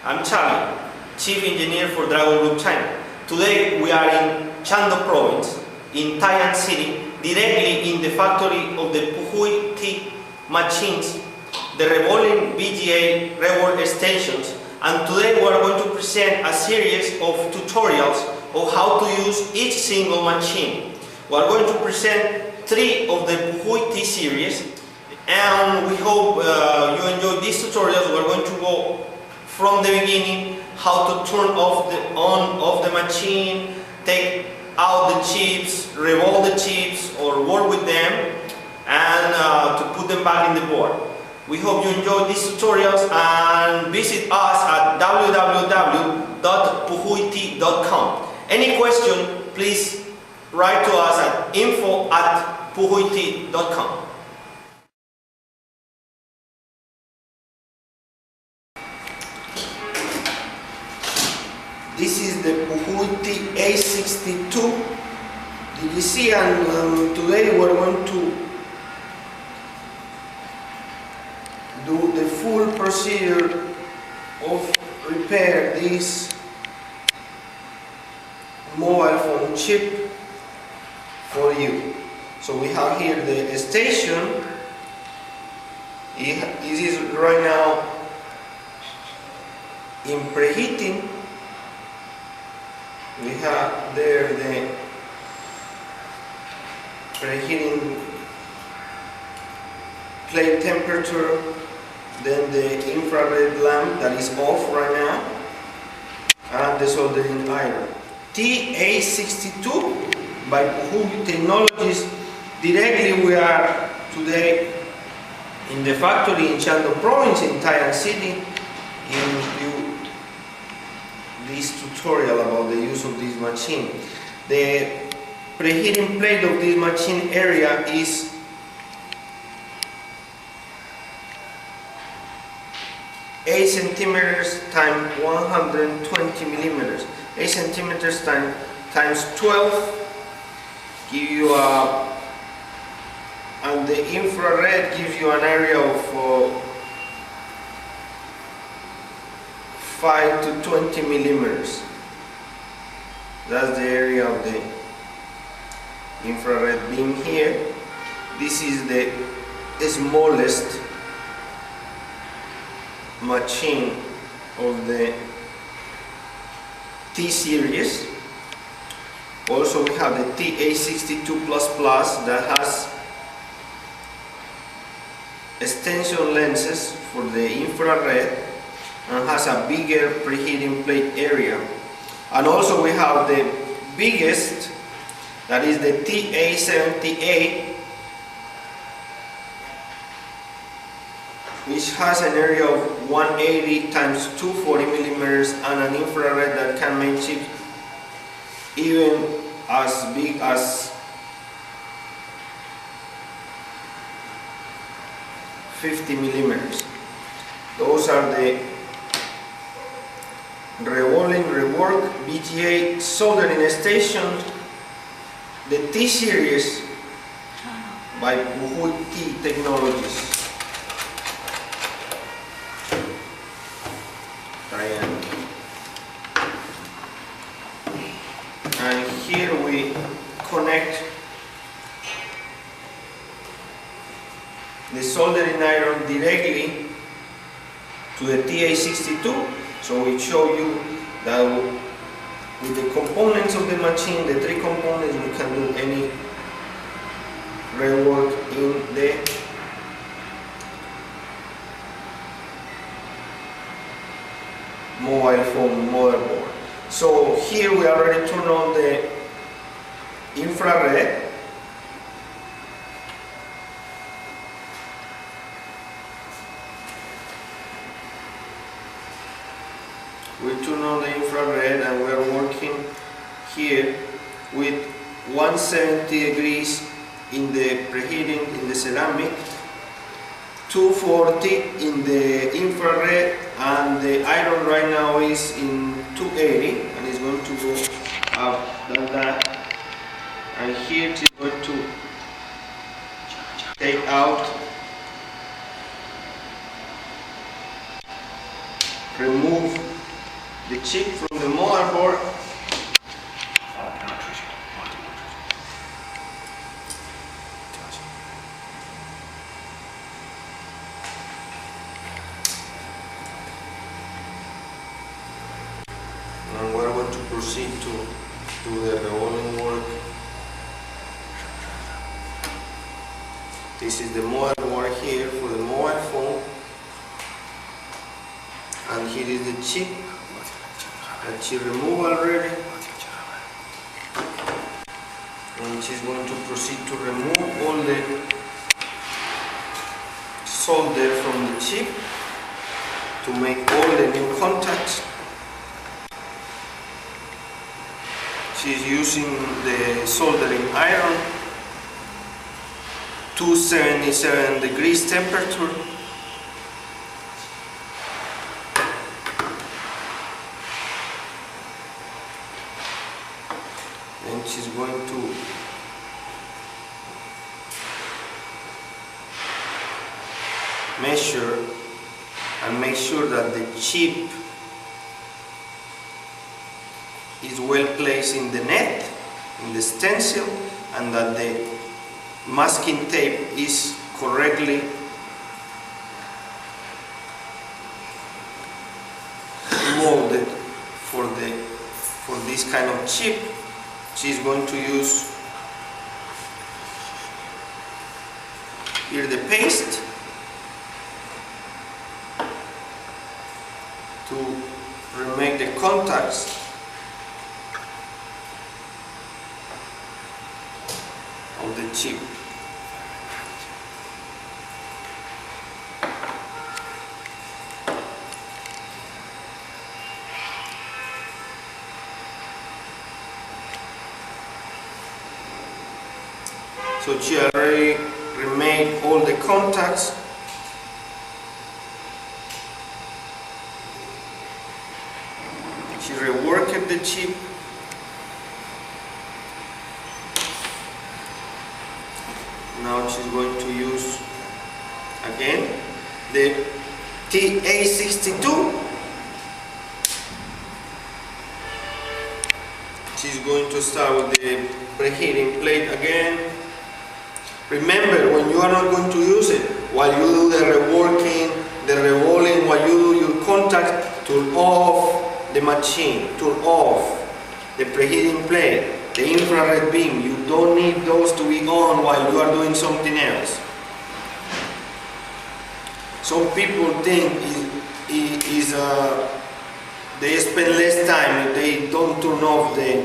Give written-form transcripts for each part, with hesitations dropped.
I'm Charlie, Chief Engineer for Dragon Group China. Today we are in Shandong Province, in Taiwan City, directly in the factory of the Puhui T machines, the reballing BGA rework stations, and today we are going to present a series of tutorials of how to use each single machine. We are going to present 3 of the Puhui T series, and we hope you enjoy these tutorials. We are going to go from the beginning, how to turn off the machine, take out the chips, revolve the chips or work with them, and to put them back in the board. We hope you enjoy these tutorials and visit us at www.puhuit.com. Any question, please write to us at info@puhuit.com. This is the Puhui T-862 DGC, and today we're going to do the full procedure of repair this mobile phone chip for you. So we have here the station. This is right now in preheating. We have there the preheating plate temperature, then the infrared lamp that is off right now, and the soldering iron. T-862 by Puhui Technologies. Directly we are today in the factory in Shandong Province in Taiwan City in this tutorial about the use of this machine. The preheating plate of this machine area is 8 centimeters times 120 millimeters. 8 centimeters times 12 give you a, and the infrared gives you an area of 5 to 20 millimeters. That's the area of the infrared beam here. This is the smallest machine of the T series. Also we have the T-862++ that has extension lenses for the infrared and has a bigger preheating plate area. And also we have the biggest, that is the T-878, which has an area of 180 times 240 millimeters and an infrared that can make chips even as big as 50 millimeters. Those are the reballing, rework, BGA soldering stations, the T series by Puhui T Technologies. And here we connect the soldering iron directly to the T-862. So we show you that with the components of the machine, the 3 components, we can do any rework in the mobile phone motherboard. So here we already turned on the infrared. We turn on the infrared and we are working here with 170 degrees in the preheating in the ceramic, 240 in the infrared, and the iron right now is in 280 and it's going to go up than that, and here it is going to take out, remove the chip from the motherboard. And we're going to proceed to do the reballing work. This is the motherboard here for the mobile phone, and here is the chip, and she removed already, and she's going to proceed to remove all the solder from the chip to make all the new contacts. She's using the soldering iron, 277 degrees temperature. And she's going to measure and make sure that the chip is well placed in the net, in the stencil, and that the masking tape is correctly molded for this kind of chip. She's going to use here the paste to remake the contacts of the chip. So she already remade all the contacts. She reworked the chip. Now she's going to use again the T-862. She's going to start with the preheating plate again. Remember, when you are not going to use it, while you do the reworking, the reballing, while you do your contact, turn off the machine, turn off the preheating plate, the infrared beam. You don't need those to be on while you are doing something else. Some people think they spend less time if they don't turn off the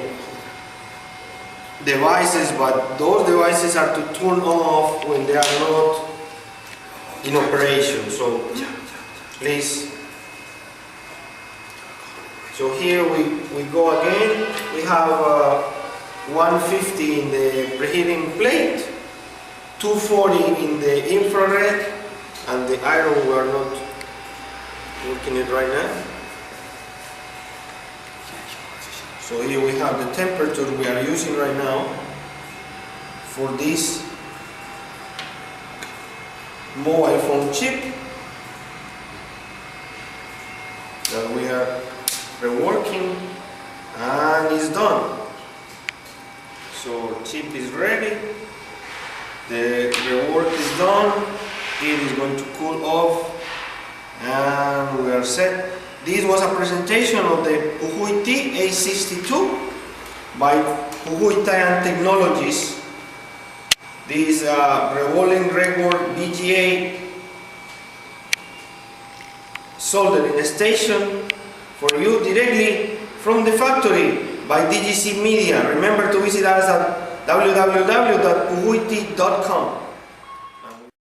devices, but those devices are to turn off when they are not in operation. So please. So here we go again. We have 150 in the preheating plate, 240 in the infrared, and the iron we are not working it right now. So here we have the temperature we are using right now for this mobile phone chip that we are reworking, and it's done. So chip is ready, the rework is done, it is going to cool off, and we are set. This was a presentation of the Puhui T-862 by Puhui Thailand Technologies. This reballing Rework BGA soldering station for you directly from the factory by DGC Media. Remember to visit us at www.puhuit.com.